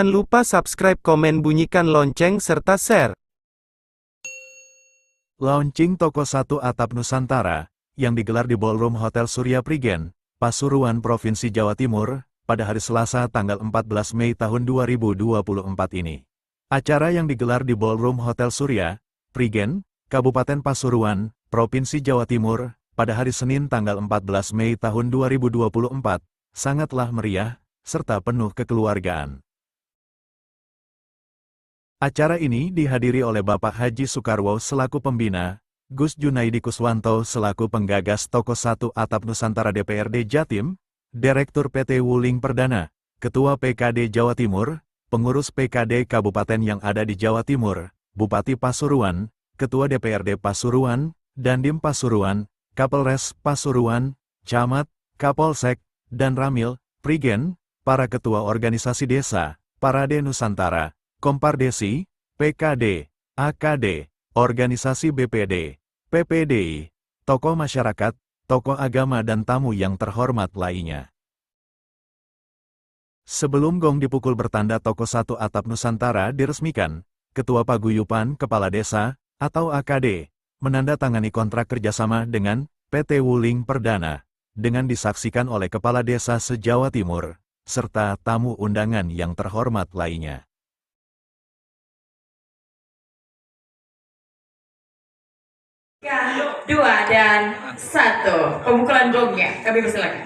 Jangan lupa subscribe, komen, bunyikan lonceng, serta share. Launching Toko 1 Atap Nusantara, yang digelar di Ballroom Hotel Surya Prigen, Pasuruan, Provinsi Jawa Timur, pada hari Selasa tanggal 14 Mei tahun 2024 ini. Acara yang digelar di Ballroom Hotel Surya Prigen, Kabupaten Pasuruan, Provinsi Jawa Timur, pada hari Senin tanggal 14 Mei tahun 2024, sangatlah meriah, serta penuh kekeluargaan. Acara ini dihadiri oleh Bapak Haji Soekarwo selaku pembina, Gus Junaidi Kuswanto selaku penggagas Toko 1 Atap Nusantara DPRD Jatim, Direktur PT Wuling Perdana, Ketua PKD Jawa Timur, pengurus PKD Kabupaten yang ada di Jawa Timur, Bupati Pasuruan, Ketua DPRD Pasuruan, Dandim Pasuruan, Kapolres Pasuruan, Camat, Kapolsek, dan Ramil, Prigen, para ketua organisasi desa, Parade Nusantara, Kompardesi, PKD, AKD, organisasi BPD, PPDI, tokoh masyarakat, tokoh agama dan tamu yang terhormat lainnya. Sebelum gong dipukul bertanda Toko 1 Atap Nusantara diresmikan, Ketua Paguyupan Kepala Desa, atau AKD, menandatangani kontrak kerjasama dengan PT Wuling Perdana, dengan disaksikan oleh Kepala Desa se-Jawa Timur, serta tamu undangan yang terhormat lainnya. Dua dan satu, pemukulan gongnya, kami persilakan.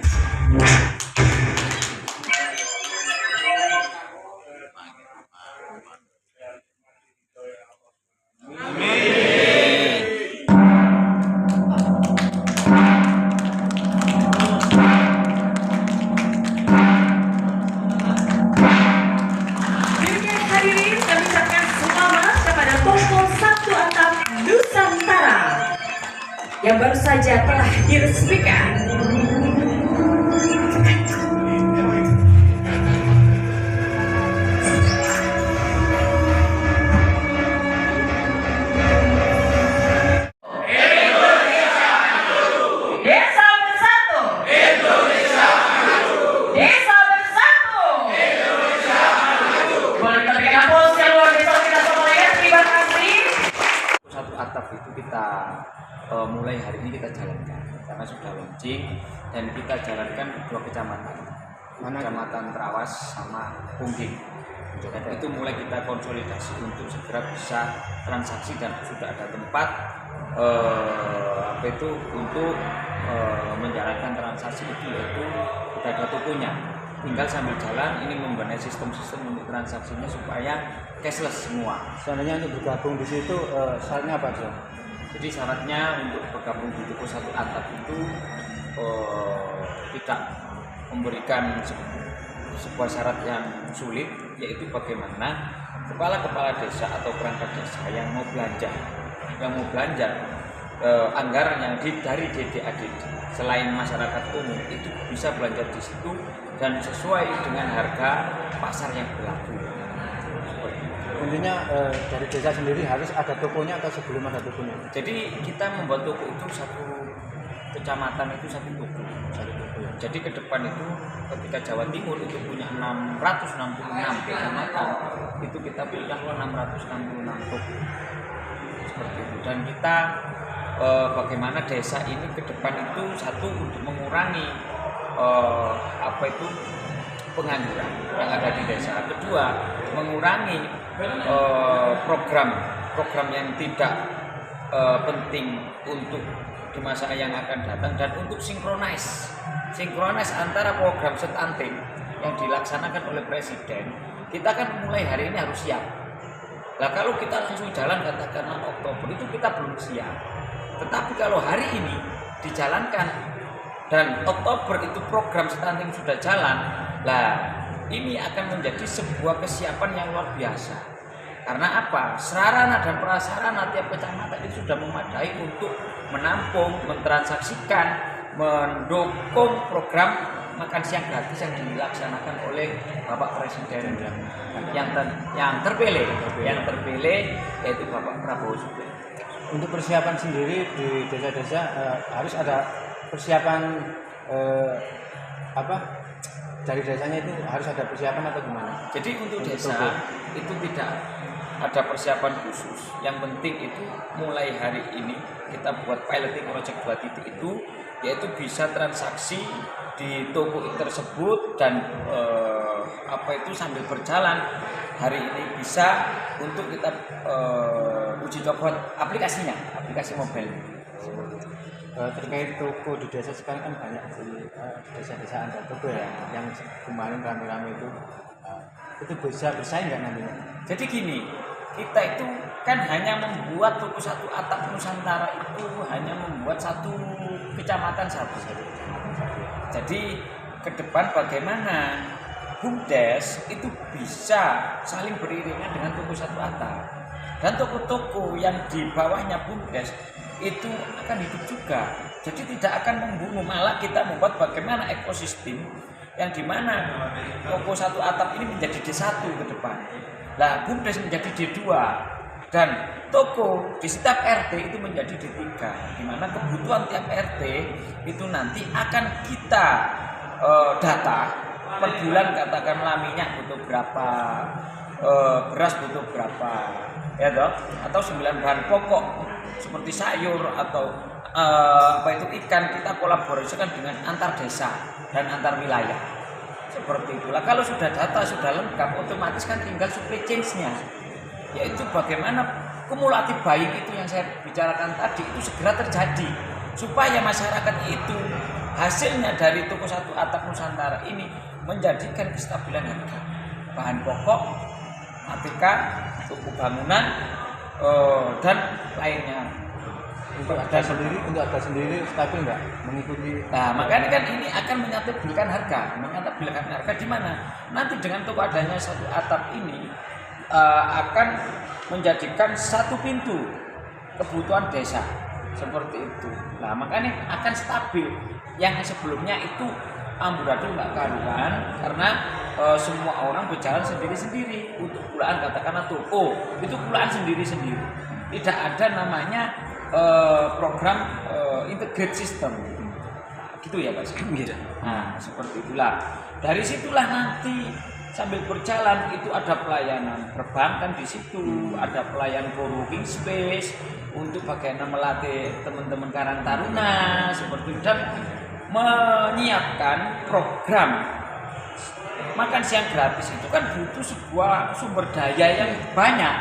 Demikian hadirin, kami ucapkan selamat kepada Toko 1 Atap Nusantara yang baru saja telah diresmikan. Desa bersatu. Indonesia maju. Desa bersatu. Indonesia maju. Boleh kita berikan aplaus yang luar biasa kita semuanya. Terima kasih. Satu atap itu kita mulai hari ini kita jalankan karena sudah launching dan kita jalankan di 2 kecamatan, Kecamatan Trawas sama Pungging. Itu mulai kita konsolidasi untuk segera bisa transaksi dan sudah ada tempat untuk menjalankan transaksi itu, yaitu sudah ada tokonya. Tinggal sambil jalan ini membenahi sistem-sistem untuk transaksinya supaya cashless semua. Seandainya untuk bergabung di situ syaratnya apa aja? Jadi syaratnya untuk bergabung di Toko 1 Atap itu tidak memberikan sebuah syarat yang sulit, yaitu bagaimana kepala-kepala desa atau perangkat desa yang mau belanja anggaran yang dari DDADD selain masyarakat umum itu bisa belanja di situ dan sesuai dengan harga pasar yang berlaku. Intinya dari desa sendiri harus ada tokonya atau sebelum ada tokonya? Jadi kita membuat toko itu satu kecamatan itu satu toko. Jadi ke depan itu ketika Jawa Timur itu punya 666 kecamatan, itu kita punya 666 toko. Seperti itu. Dan kita bagaimana desa ini ke depan itu satu untuk mengurangi pengangguran yang ada di desa. Kedua, mengurangi program yang tidak penting untuk di masa yang akan datang, dan untuk sinkronis antara program stunting yang dilaksanakan oleh Presiden. Kita kan mulai hari ini harus siap. Nah, kalau kita langsung jalan katakanlah Oktober itu kita belum siap. Tetapi kalau hari ini dijalankan dan Oktober itu program stunting sudah jalan, lah ini akan menjadi sebuah kesiapan yang luar biasa. Karena apa? Sarana dan prasarana tiap kecamatan itu sudah memadai untuk menampung, mentransaksikan, mendukung program makan siang gratis yang dilaksanakan oleh Bapak Presiden yang terpilih yaitu Bapak Prabowo Subianto. Untuk persiapan sendiri di desa-desa harus ada persiapan dari desanya itu harus ada persiapan atau gimana? Jadi untuk Untuk desa toko. itu tidak ada persiapan khusus. Yang penting itu mulai hari ini kita buat piloting project 2 titik itu, yaitu bisa transaksi di toko tersebut dan sambil berjalan hari ini bisa untuk kita uji coba aplikasi mobile. Terkait toko di desa sekarang kan banyak di desa-desa ada toko ya, yang kemarin rame-rame itu bisa bersaing nggak nantinya? Jadi gini, kita itu kan hanya membuat toko satu atap Nusantara itu hanya membuat satu kecamatan satu. Jadi ke depan bagaimana BUMDes itu bisa saling beriringan dengan toko satu atap, dan toko-toko yang di bawahnya BUMDes itu akan hidup juga. Jadi tidak akan membunuh, malah kita membuat bagaimana ekosistem yang dimana toko satu atap ini menjadi D1 ke depan. Nah, BUMDes menjadi D2 dan toko di setiap RT itu menjadi D3, di mana kebutuhan tiap RT itu nanti akan kita data per bulan, katakanlah minyak butuh berapa, beras butuh berapa, ya toh, atau 9 bahan pokok seperti sayur atau ikan, kita kolaborasikan dengan antar desa dan antar wilayah. Seperti itulah, kalau sudah data sudah lengkap, otomatis kan tinggal supply chain-nya, yaitu bagaimana kumulatif buying itu yang saya bicarakan tadi itu segera terjadi, supaya masyarakat itu hasilnya dari toko satu atap Nusantara ini menjadikan kestabilan harga bahan pokok, ATK, toko bangunan, dan lainnya. Untuk harga sendiri stabil nggak mengikuti? Nah, makanya kan ini akan menyatakan harga di mana nanti dengan toko adanya satu atap ini akan menjadikan satu pintu kebutuhan desa seperti itu. Nah, makanya akan stabil. Yang sebelumnya itu amburadul nggak karuan karena semua orang berjalan sendiri-sendiri. Untuk kulaan katakanlah toko itu kulaan sendiri-sendiri. Tidak ada namanya program integrate system, gitu ya Pak. Nah, seperti itulah. Dari situlah nanti sambil berjalan itu ada pelayanan perbankan di situ, ada pelayanan co-working space untuk bagaimana melatih teman-teman Karang Taruna seperti itu, dan menyiapkan program makan siang gratis. Itu kan butuh sebuah sumber daya yang banyak,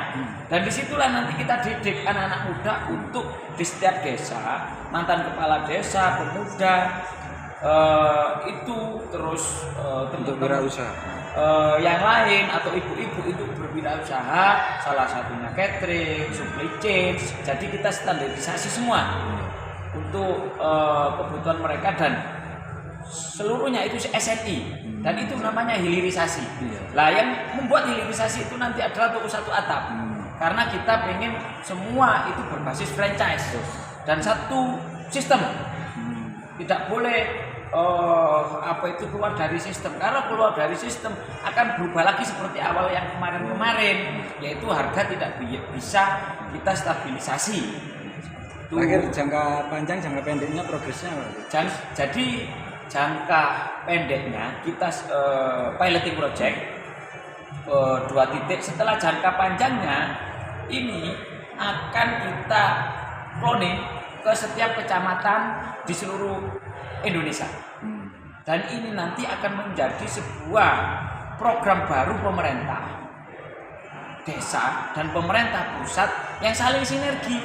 dan disitulah nanti kita didik anak-anak muda untuk di setiap desa, mantan kepala desa, pemuda itu terus teman-teman yang lain atau ibu-ibu itu berwirausaha, salah satunya catering, supply chain. Jadi kita standarisasi semua untuk kebutuhan mereka, dan seluruhnya itu SNI, dan itu namanya hilirisasi. Lah yang membuat hilirisasi itu nanti adalah toko satu atap, karena kita pengen semua itu berbasis franchise dan satu sistem. Tidak boleh keluar dari sistem, karena keluar dari sistem akan berubah lagi seperti awal yang kemarin-kemarin, yaitu harga tidak bisa kita stabilisasi. Akhir jangka panjang, jangka pendeknya progresnya apa? Jadi jangka pendeknya kita piloting project 2 titik. Setelah jangka panjangnya ini akan kita cloning ke setiap kecamatan di seluruh Indonesia. Dan ini nanti akan menjadi sebuah program baru pemerintah desa dan pemerintah pusat yang saling sinergi.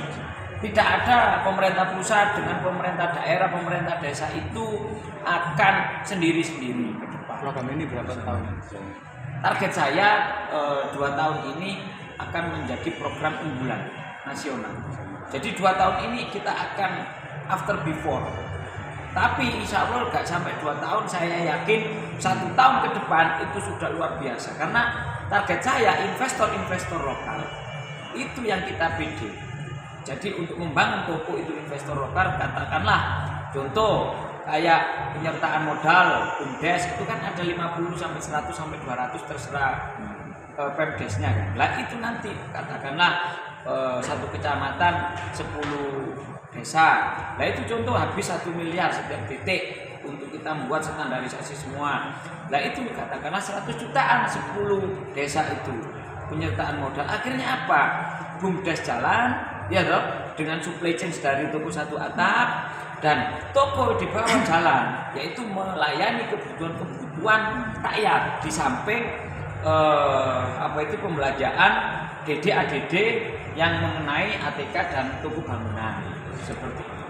Tidak ada pemerintah pusat dengan pemerintah daerah, pemerintah desa itu akan sendiri-sendiri ke depan. Program ini berapa tahun? Target saya 2 tahun ini akan menjadi program unggulan nasional. Jadi 2 tahun ini kita akan after before. Tapi insya Allah nggak sampai 2 tahun, saya yakin 1 tahun ke depan itu sudah luar biasa. Karena target saya investor-investor lokal itu yang kita bidik. Jadi untuk membangun toko itu investor lokal, katakanlah contoh kayak penyertaan modal BUMDes itu kan ada 50 sampai 100 sampai 200 terserah Pemdesnya kan. Lah itu nanti katakanlah satu kecamatan 10 desa. Nah itu contoh habis 1 miliar setiap titik untuk kita membuat standarisasi semua. Nah itu katakanlah 100 jutaan 10 desa itu penyertaan modal. Akhirnya apa? BUMDes jalan, ya dong, dengan supply chain dari toko 1 atap dan toko di bawah jalan, yaitu melayani kebutuhan rakyat di samping pembelanjaan DD-ADD yang mengenai ATK dan toko bangunan seperti itu.